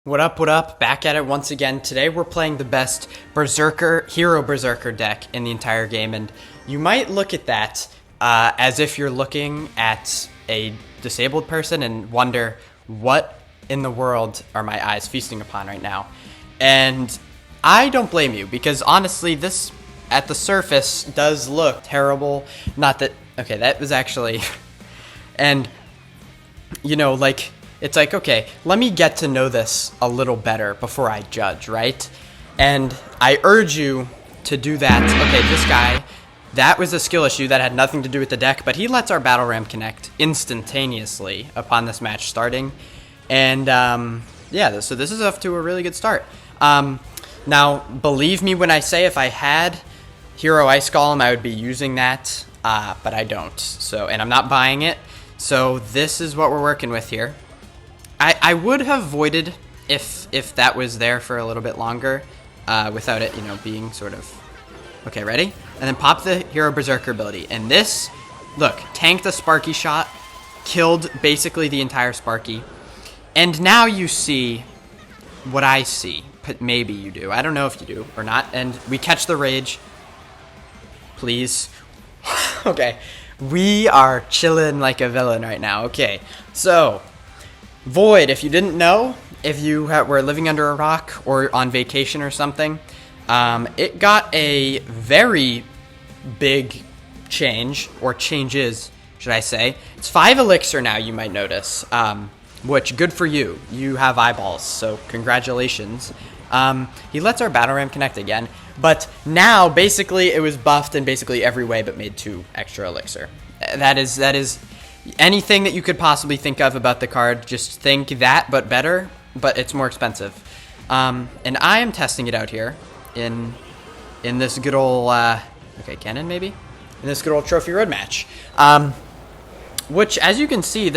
What up, what up? Back at it once again. Today we're playing the best hero Berserker deck in the entire game, and you might look at that as if you're looking at a disabled person and wonder, what in the world are my eyes feasting upon right now? And I don't blame you, because honestly, this, at the surface, does look terrible. Not that, okay, that was actually, and, you know, like, it's like, okay, let me get to know this a little better before I judge, right? And I urge you to do that. Okay, this guy, that was a skill issue that had nothing to do with the deck, but he lets our battle ram connect instantaneously upon this match starting. And yeah, so this is off to a really good start. Now, believe me when I say if I had Hero Ice Golem, I would be using that, but I don't. So, and I'm not buying it. So this is what we're working with here. I would have voided if that was there for a little bit longer without it, you know, being sort of... Okay, ready? And then pop the Hero Berserker ability. And this, look, tanked the Sparky shot, killed basically the entire Sparky. And now you see what I see. But maybe you do. I don't know if you do or not. And we catch the rage. Please. Okay. We are chilling like a villain right now. Okay, so... Void, if you didn't know, if you were living under a rock or on vacation or something, it got a very big change, or changes, should I say. It's 5 elixir now, you might notice, which, good for you. You have eyeballs, so congratulations. He lets our battle ram connect again, but now, basically, it was buffed in basically every way but made 2 extra elixir. That is... Anything that you could possibly think of about the card, just think that, but better, but it's more expensive. And I am testing it out here in this good old, okay, cannon maybe? In this good old Trophy Road match. Which, as you can see,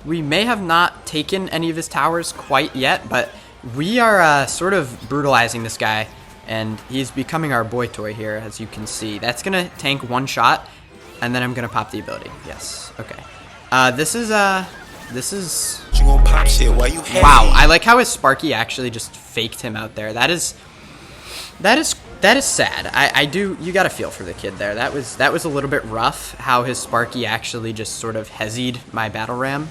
we may have not taken any of his towers quite yet, but we are sort of brutalizing this guy, and he's becoming our boy toy here, as you can see. That's going to tank 1 shot. And then I'm gonna pop the ability. Yes. Okay. This is wow. I like how his Sparky actually just faked him out there. That is sad. I do. You gotta feel for the kid there. That was a little bit rough. How his Sparky actually just sort of hesied my battle ram.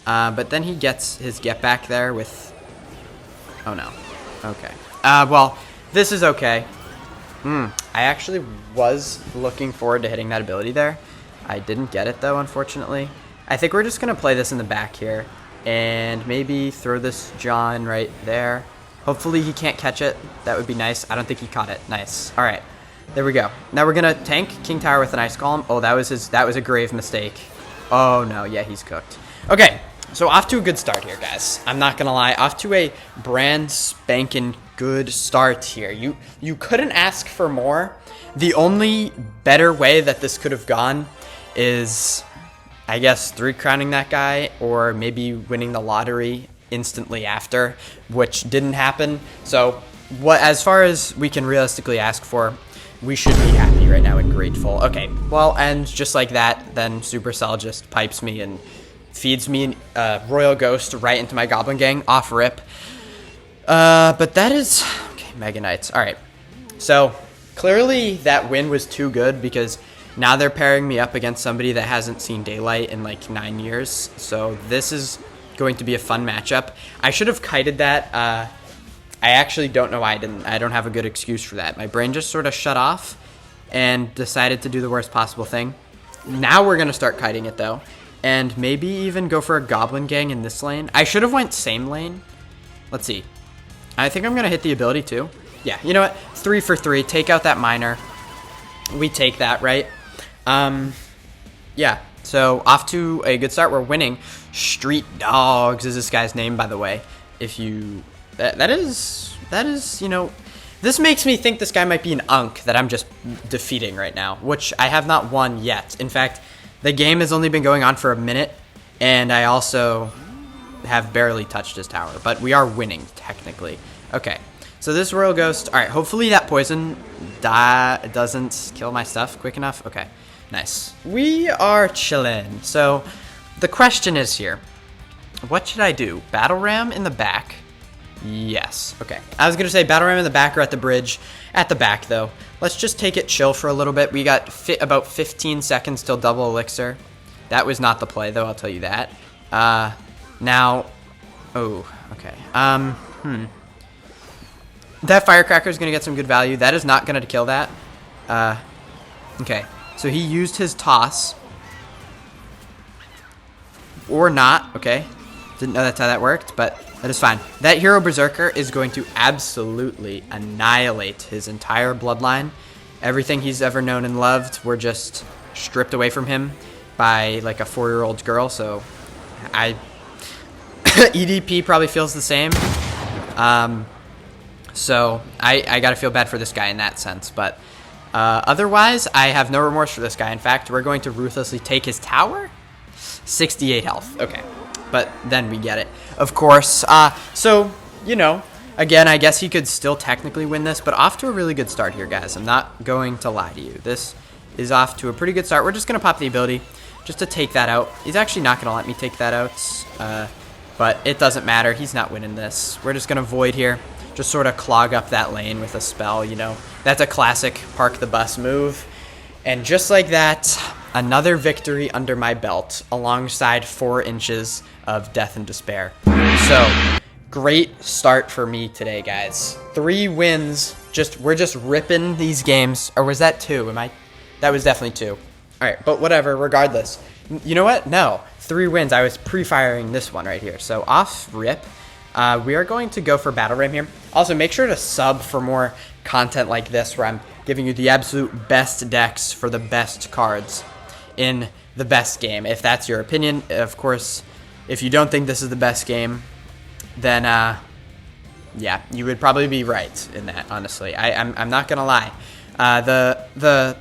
But then he gets his get back there with. Oh no. Okay. Well, this is okay. I actually was looking forward to hitting that ability there. I didn't get it, though, unfortunately. I think we're just going to play this in the back here and maybe throw this John right there. Hopefully he can't catch it. That would be nice. I don't think he caught it. Nice. All right. There we go. Now we're going to tank King Tower with an Ice Golem. Oh, that was a grave mistake. Oh, no. Yeah, he's cooked. Okay. So off to a good start here, guys. I'm not going to lie. Off to a brand spanking good start here. You couldn't ask for more. The only better way that this could have gone is, I guess, 3 crowning that guy, or maybe winning the lottery instantly after, which didn't happen. So as far as we can realistically ask for, we should be happy right now and grateful. Okay, well, and just like that, then Supercell just pipes me and feeds me Royal Ghost right into my Goblin Gang, off rip. But that is... Okay, Mega Knights. Alright. So, clearly that win was too good, because now they're pairing me up against somebody that hasn't seen daylight in like 9 years. So, this is going to be a fun matchup. I should have kited that. I actually don't know why I didn't. I don't have a good excuse for that. My brain just sort of shut off and decided to do the worst possible thing. Now we're going to start kiting it, though. And maybe even go for a Goblin Gang in this lane. I should have went same lane. Let's see. I think I'm going to hit the ability too. Yeah, you know what? 3 for 3. Take out that miner. We take that, right? Yeah. So off to a good start. We're winning. Street Dogs is this guy's name, by the way. If you... That is, you know... This makes me think this guy might be an Unk that I'm just defeating right now, which I have not won yet. In fact, the game has only been going on for a minute, and I also have barely touched his tower, but we are winning, technically. Okay, so this Royal Ghost, all right, hopefully that poison doesn't kill my stuff quick enough. Okay, nice. We are chilling. So the question is here, what should I do? Battle Ram in the back, Yes. Okay. I was going to say battle ram in the back or at the bridge. At the back, though. Let's just take it chill for a little bit. We got about 15 seconds till double elixir. That was not the play, though, I'll tell you that. Now... Oh, okay. That firecracker is going to get some good value. That is not going to kill that. Okay. So he used his toss. Or not. Okay. Didn't know that's how that worked, but that is fine. That hero Berserker is going to absolutely annihilate his entire bloodline. Everything he's ever known and loved were just stripped away from him by like a 4-year-old girl. So EDP probably feels the same. So I gotta feel bad for this guy in that sense. But otherwise, I have no remorse for this guy. In fact, we're going to ruthlessly take his tower. 68 health. Okay. But then we get it. Of course. So, you know, again, I guess he could still technically win this, but off to a really good start here, guys. I'm not going to lie to you. This is off to a pretty good start. We're just going to pop the ability just to take that out. He's actually not going to let me take that out, but it doesn't matter. He's not winning this. We're just going to void here. Just sort of clog up that lane with a spell, you know. That's a classic park the bus move. And just like that, another victory under my belt alongside 4 inches of death and despair. So, great start for me today, guys. 3 wins. We're just ripping these games. Or was that 2? That was definitely 2. All right, but whatever, regardless. You know what? No, 3 wins. I was pre-firing this one right here. So, off rip. We are going to go for Battle Ram here. Also, make sure to sub for more content like this where I'm giving you the absolute best decks for the best cards in the best game. If that's your opinion, of course, if you don't think this is the best game, then, yeah, you would probably be right in that, honestly. I'm not going to lie. The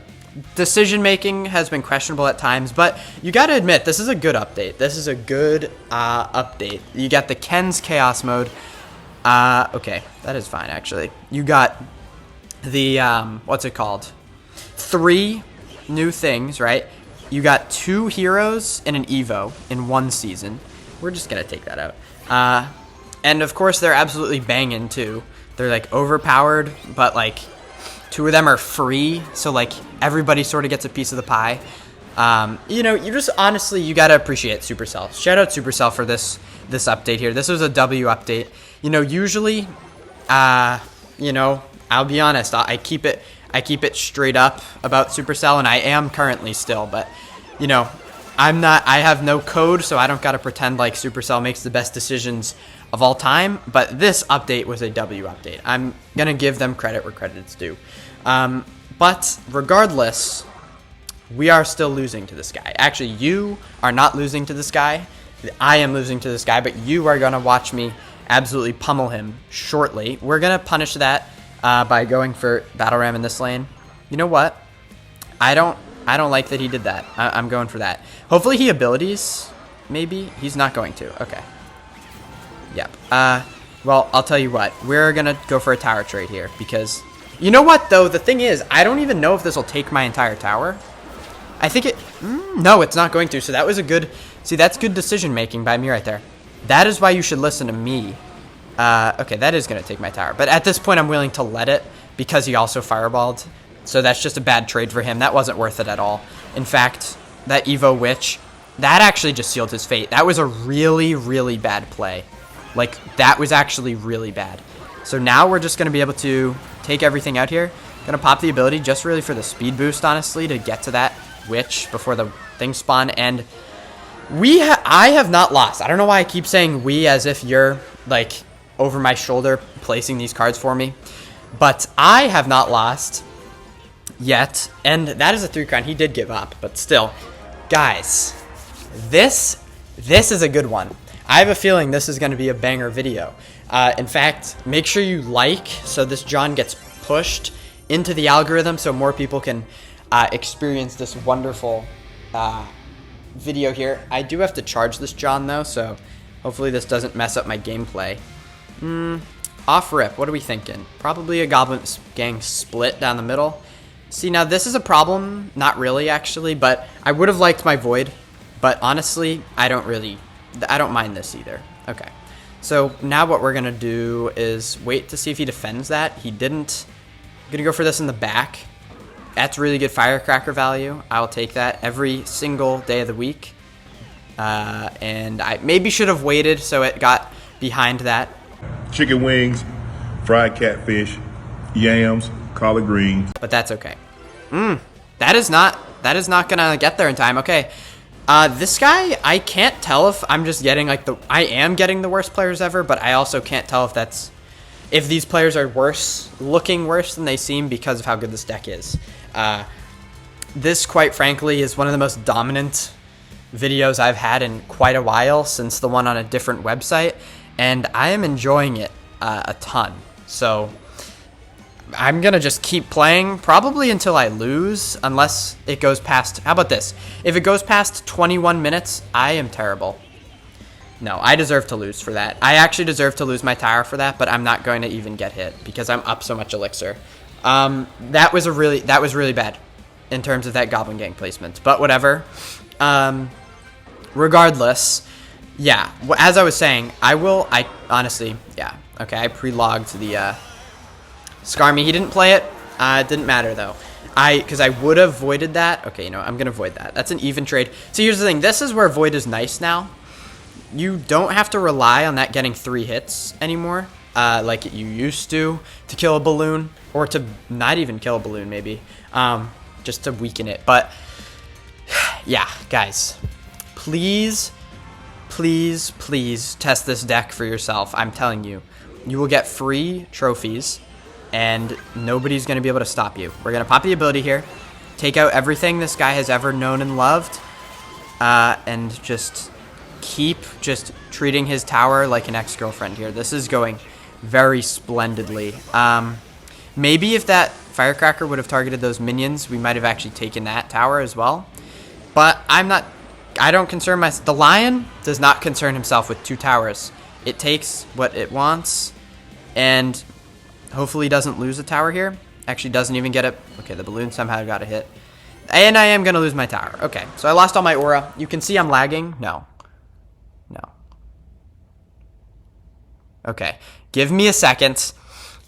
decision-making has been questionable at times, but you got to admit, this is a good update. This is a good update. You got the Ken's Chaos mode. Okay, that is fine, actually. You got the, what's it called? 3 new things, right? You got 2 heroes and an Evo in 1 season. We're just going to take that out. And, of course, they're absolutely banging, too. They're, like, overpowered, but, like, 2 of them are free, so, like, everybody sort of gets a piece of the pie. You know, you just, honestly, you got to appreciate Supercell. Shout out Supercell for this update here. This was a W update. You know, usually, you know, I'll be honest, I keep it straight up about Supercell, and I am currently still, but, you know, I have no code, so I don't got to pretend like Supercell makes the best decisions of all time, but this update was a W update. I'm going to give them credit where credit's due. But regardless, we are still losing to this guy. Actually, you are not losing to this guy. I am losing to this guy, but you are going to watch me absolutely pummel him shortly. We're going to punish that by going for Battle Ram in this lane. You know what? I don't like that he did that. I'm going for that. Hopefully he abilities. Maybe. He's not going to. Okay. Yep. Well, I'll tell you what. We're going to go for a tower trade here because... You know what, though? The thing is, I don't even know if this will take my entire tower. I think it... no, it's not going to. So that was a good... See, that's good decision-making by me right there. That is why you should listen to me. Okay, that is going to take my tower. But at this point, I'm willing to let it because he also fireballed. So that's just a bad trade for him. That wasn't worth it at all. In fact, that Evo Witch, that actually just sealed his fate. That was a really, really bad play. Like, that was actually really bad. So now we're just going to be able to take everything out here. Going to pop the ability just really for the speed boost, honestly, to get to that Witch before the things spawn. And I have not lost. I don't know why I keep saying we as if you're, like, over my shoulder placing these cards for me. But I have not lost yet. And that is a 3 crown. He did give up, but still. Guys, this is a good one. I have a feeling this is going to be a banger video. In fact, make sure you like so this John gets pushed into the algorithm so more people can experience this wonderful video here. I do have to charge this John, though, so hopefully this doesn't mess up my gameplay. Off rip, what are we thinking? Probably a Goblin Gang split down the middle. See, now this is a problem. Not really, actually, but I would have liked my Void. But honestly, I don't mind this either. Okay. So now what we're going to do is wait to see if he defends that. He didn't. I'm going to go for this in the back. That's really good firecracker value. I'll take that every single day of the week. And I maybe should have waited so it got behind that. Chicken wings, fried catfish, yams, collard greens. But that's okay. That is not gonna get there in time. Okay. This guy, I can't tell if I'm just getting like I am getting the worst players ever, but I also can't tell if these players are looking worse than they seem because of how good this deck is. This, quite frankly, is one of the most dominant videos I've had in quite a while since the one on a different website, and I am enjoying it a ton. So I'm gonna just keep playing probably until I lose, unless it goes past. How about this? If it goes past 21 minutes, I am terrible. No, I deserve to lose for that. I actually deserve to lose my tower for that, but I'm not going to even get hit because I'm up so much elixir. That was really bad in terms of that Goblin Gang placement, but whatever. Regardless, yeah, as I was saying, I honestly, yeah, okay, I pre-logged the Skarmy. He didn't play it. It didn't matter though. Because I would have voided that. Okay, you know, I'm gonna void that. That's an even trade. So here's the thing. This is where void is nice now. You don't have to rely on that getting 3 hits anymore, like you used to kill a balloon, or to not even kill a balloon maybe, just to weaken it. But yeah, guys, please, please, please test this deck for yourself. I'm telling you, you will get free trophies, and nobody's going to be able to stop you. We're going to pop the ability here, take out everything this guy has ever known and loved, and just keep just treating his tower like an ex-girlfriend here. This is going very splendidly. Maybe if that firecracker would have targeted those minions, we might have actually taken that tower as well. But I don't concern myself. The lion does not concern himself with 2 towers. It takes what it wants, and hopefully doesn't lose a tower here. Actually doesn't even get it. Okay, the balloon somehow got a hit. And I am going to lose my tower. Okay, so I lost all my aura. You can see I'm lagging. No. Okay, give me a second.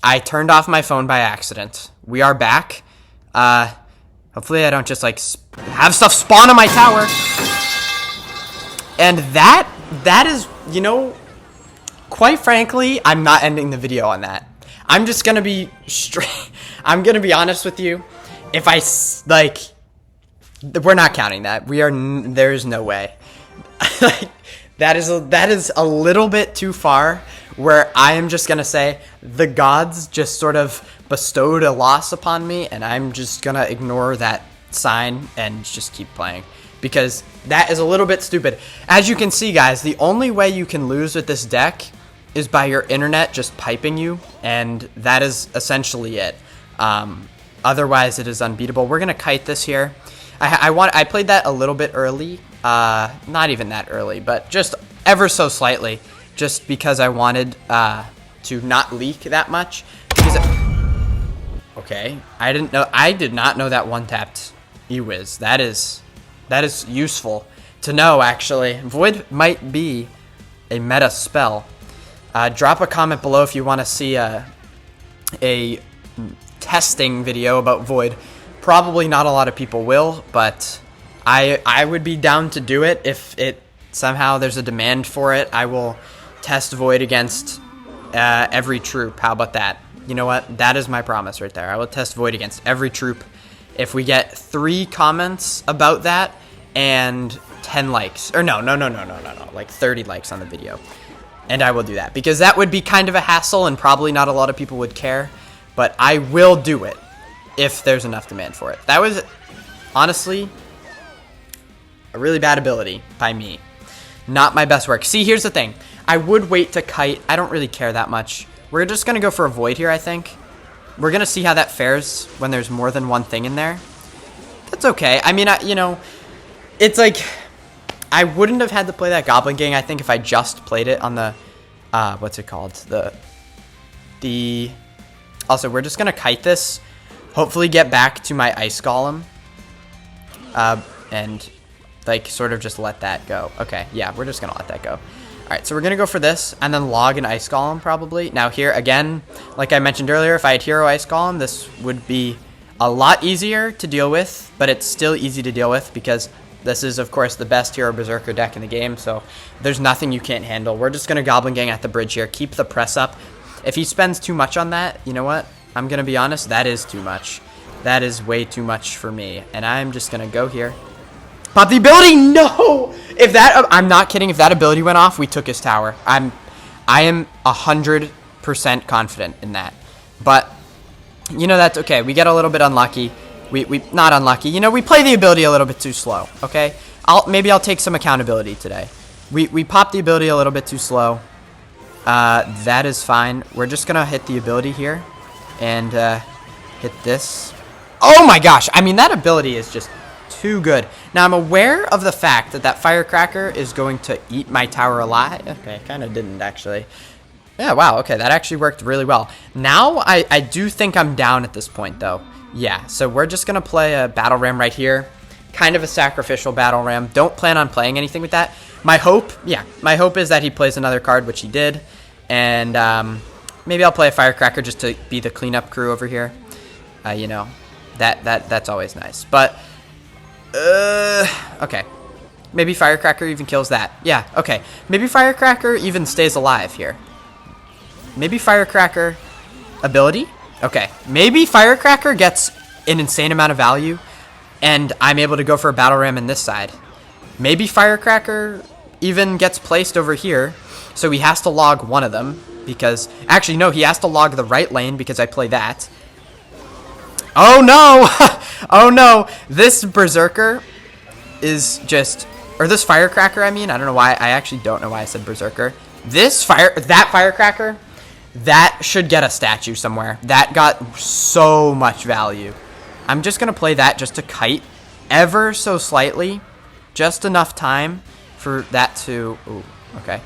I turned off my phone by accident. We are back. Hopefully I don't just like have stuff spawn on my tower. And that is, you know, quite frankly, I'm not ending the video on that. I'm just gonna be straight. I'm gonna be honest with you. If I like, we're not counting that. There's no way. That is a little bit too far. Where I am just gonna say the gods just sort of bestowed a loss upon me, and I'm just gonna ignore that sign and just keep playing, because that is a little bit stupid. As you can see, guys, the only way you can lose with this deck is by your internet just piping you, and that is essentially it. Otherwise, it is unbeatable. We're gonna kite this here. I played that a little bit early, not even that early, but just ever so slightly, just because I wanted to not leak that much. Okay, I did not know that one-tapped E-Wiz. That is useful to know, actually. Void might be a meta spell. Drop a comment below if you want to see a testing video about Void. Probably not a lot of people will, but I would be down to do it if somehow there's a demand for it. I will test Void against every troop. How about that? You know what? That is my promise right there. I will test Void against every troop. If we get 3 comments about that and 10 likes, or no, like 30 likes on the video, and I will do that, because that would be kind of a hassle and probably not a lot of people would care, but I will do it if there's enough demand for it. That was honestly a really bad ability by me. Not my best work. See, here's the thing. I would wait to kite. I don't really care that much. We're just going to go for a void here, I think. We're going to see how that fares when there's more than one thing in there. That's okay. I mean, you know, it's like, I wouldn't have had to play that Goblin Gang, I think, if I just played it on the, what's it called? Also, we're just going to kite this. Hopefully get back to my Ice Golem. And like sort of just let that go. Okay, yeah, we're just gonna let that go. Alright, so we're gonna go for this, and then log an Ice Golem, probably. Now here, again, like I mentioned earlier, if I had Hero Ice Golem, this would be a lot easier to deal with, but it's still easy to deal with, because this is, of course, the best Hero Berserker deck in the game, so there's nothing you can't handle. We're just gonna Goblin Gang at the bridge here, keep the press up. If he spends too much on that, you know what? I'm gonna be honest, that is too much. That is way too much for me, and I'm just gonna go here. Pop the ability! No! If that, I'm not kidding. If that ability went off, we took his tower. I am 100% confident in that. But you know, that's okay. We get a little bit unlucky. We not unlucky. You know, we play the ability a little bit too slow. Okay, maybe I'll take some accountability today. We pop the ability a little bit too slow. That is fine. We're just gonna hit the ability here, and hit this. Oh my gosh! I mean, that ability is just too good. Now, I'm aware of the fact that that Firecracker is going to eat my tower alive. Okay, kind of didn't, actually. Yeah, wow, okay, that actually worked really well. Now, I do think I'm down at this point, though. Yeah, so we're just going to play a Battle Ram right here. Kind of a sacrificial Battle Ram. Don't plan on playing anything with that. My hope is that he plays another card, which he did. And maybe I'll play a Firecracker just to be the cleanup crew over here. You know, that's always nice. But okay. Maybe Firecracker even kills that. Yeah, okay. Maybe Firecracker even stays alive here. Maybe Firecracker ability? Okay. Maybe Firecracker gets an insane amount of value, and I'm able to go for a Battle Ram in this side. Maybe Firecracker even gets placed over here, so he has to log one of them, because... Actually, no, he has to log the right lane because I play that. Oh no! Oh no! This Berserker is just, or this Firecracker, I mean, I don't know why, I actually don't know why I said Berserker. That Firecracker, that should get a statue somewhere. That got so much value. I'm just gonna play that just to kite ever so slightly, just enough time for that to, ooh, okay.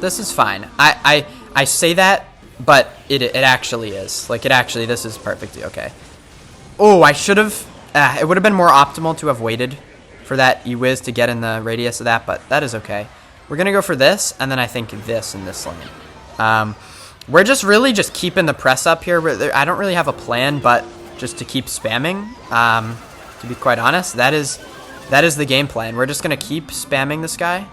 This is fine. I say that, but it actually is. Like, this is perfectly okay. Oh, I should have, it would have been more optimal to have waited for that E-Wiz to get in the radius of that, but that is okay. We're going to go for this, and then I think this in this lane. We're just really just keeping the press up here. I don't really have a plan, but just to keep spamming, to be quite honest. That is the game plan. We're just going to keep spamming this guy.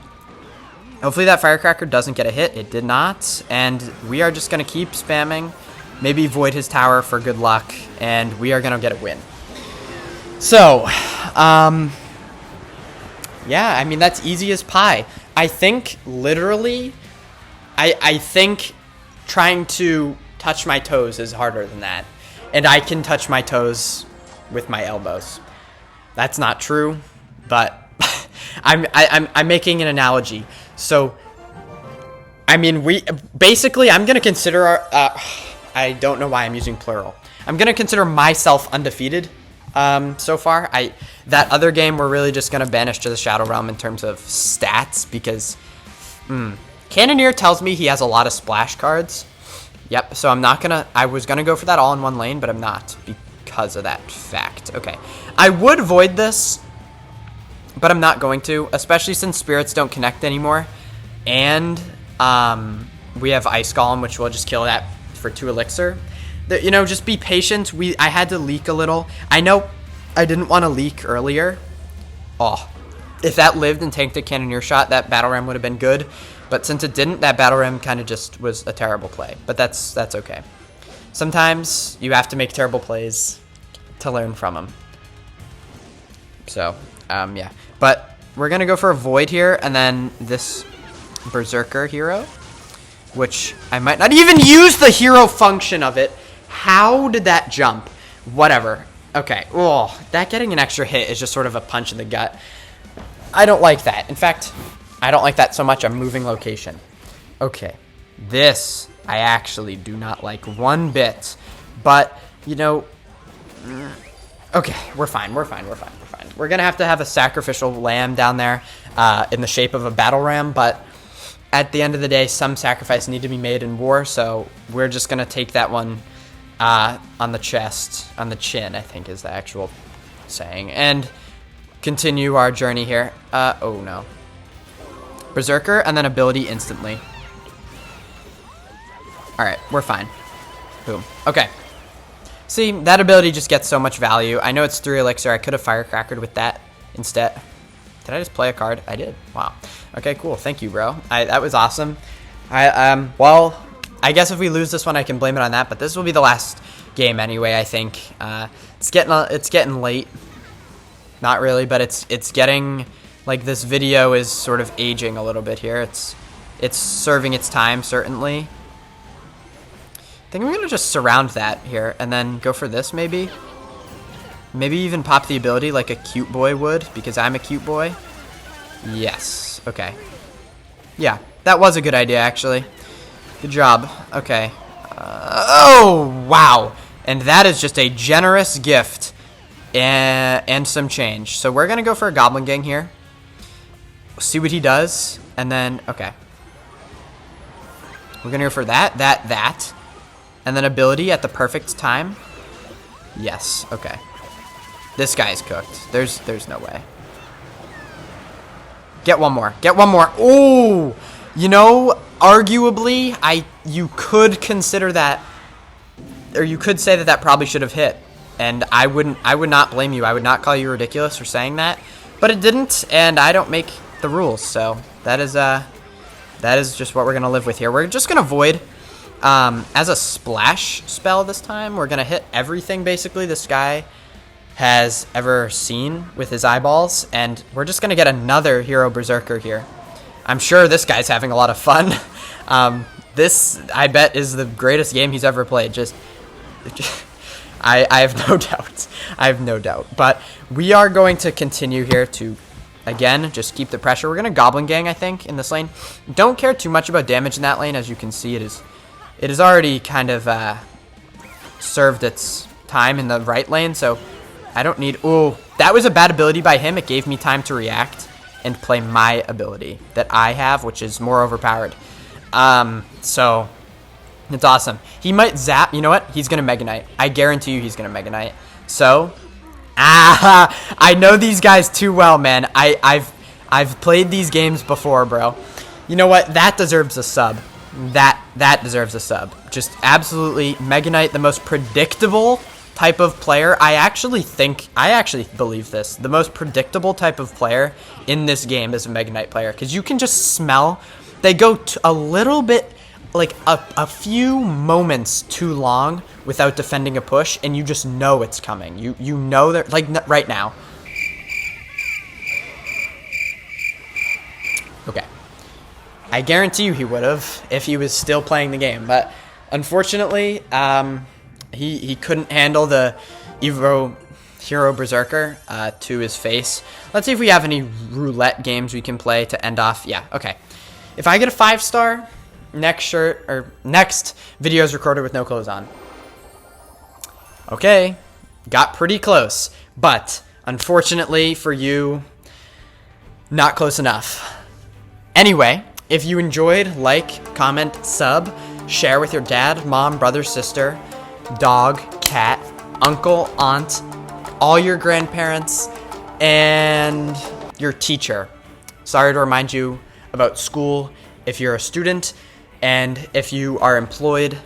Hopefully that Firecracker doesn't get a hit. It did not. And we are just going to keep spamming. Maybe void his tower for good luck. And we are going to get a win. So, yeah, I mean, that's easy as pie. I think, literally, I think trying to touch my toes is harder than that. And I can touch my toes with my elbows. That's not true, but I'm making an analogy. So, I mean, I'm going to consider I don't know why I'm using plural. I'm going to consider myself undefeated so far. That other game, we're really just going to banish to the Shadow Realm in terms of stats because Cannoneer tells me he has a lot of splash cards. Yep, so I was going to go for that all in one lane, but I'm not because of that fact. Okay, I would void this, but I'm not going to, especially since spirits don't connect anymore. And we have Ice Golem, which will just kill that for 2 elixir. You know, just be patient. I had to leak a little. I know I didn't want to leak earlier. Oh, if that lived and tanked a Cannoneer shot, that Battle Ram would have been good. But since it didn't, that Battle Ram kind of just was a terrible play. But that's okay. Sometimes you have to make terrible plays to learn from them. So, yeah. But we're going to go for a Void here, and then this Berserker hero, which I might not even use the hero function of it. How did that jump? Whatever. Okay. Oh, that getting an extra hit is just sort of a punch in the gut. I don't like that. In fact, I don't like that so much. I'm moving location. Okay. This I actually do not like one bit. But, you know, okay, we're fine. We're fine. We're going to have a sacrificial lamb down there in the shape of a battle ram, but at the end of the day, some sacrifice need to be made in war, so we're just going to take that one on the chest, on the chin, I think is the actual saying, and continue our journey here. Oh, no. Berserker, and then ability instantly. Alright, we're fine. Boom. Okay. See, that ability just gets so much value. I know it's 3 elixir. I could have firecrackered with that instead. Did I just play a card? I did. Wow. Okay, cool. Thank you, bro. That was awesome. Well, I guess if we lose this one, I can blame it on that, but this will be the last game anyway, I think. It's getting late. Not really, but it's getting, like, this video is sort of aging a little bit here. It's serving its time, certainly. I think I'm going to just surround that here and then go for this, maybe. Maybe even pop the ability like a cute boy would, because I'm a cute boy. Yes. Okay. Yeah, that was a good idea, actually. Good job. Okay. Oh, wow. And that is just a generous gift and some change. So we're going to go for a Goblin Gang here. See what he does. And then, okay. We're going to go for that. And then ability at the perfect time. Yes, okay. This guy's cooked. There's no way. Get one more. Get one more. Ooh! You know, arguably, you could consider that, or you could say that probably should have hit. And I would not blame you. I would not call you ridiculous for saying that. But it didn't, and I don't make the rules. So that is just what we're going to live with here. We're just going to void. As a splash spell this time, we're going to hit everything, basically, this guy has ever seen with his eyeballs, and we're just going to get another Hero Berserker here. I'm sure this guy's having a lot of fun. This, I bet, is the greatest game he's ever played. I have no doubt. I have no doubt. But we are going to continue here to, again, just keep the pressure. We're going to Goblin Gang, I think, in this lane. Don't care too much about damage in that lane. As you can see, it is already kind of served its time in the right lane, so I don't need... Ooh, that was a bad ability by him. It gave me time to react and play my ability that I have, which is more overpowered. So, it's awesome. He might zap... You know what? He's going to Mega Knight. I guarantee you he's going to Mega Knight. So, I know these guys too well, man. I've played these games before, bro. You know what? That deserves a sub. That deserves a sub. Just absolutely Mega Knight, the most predictable type of player. I actually believe this. The most predictable type of player in this game is a Mega Knight player, because you can just smell. They go a little bit, like a few moments too long without defending a push, and you just know it's coming. You know that, like right now. Okay. I guarantee you he would have if he was still playing the game, but unfortunately, he couldn't handle the Hero Berserker to his face. Let's see if we have any roulette games we can play to end off. Yeah, okay. If I get a 5-star, next video is recorded with no clothes on. Okay, got pretty close, but unfortunately for you, not close enough. Anyway, if you enjoyed, like, comment, sub, share with your dad, mom, brother, sister, dog, cat, uncle, aunt, all your grandparents, and your teacher. Sorry to remind you about school if you're a student, and if you are employed,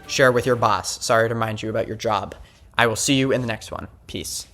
share with your boss. Sorry to remind you about your job. I will see you in the next one. Peace.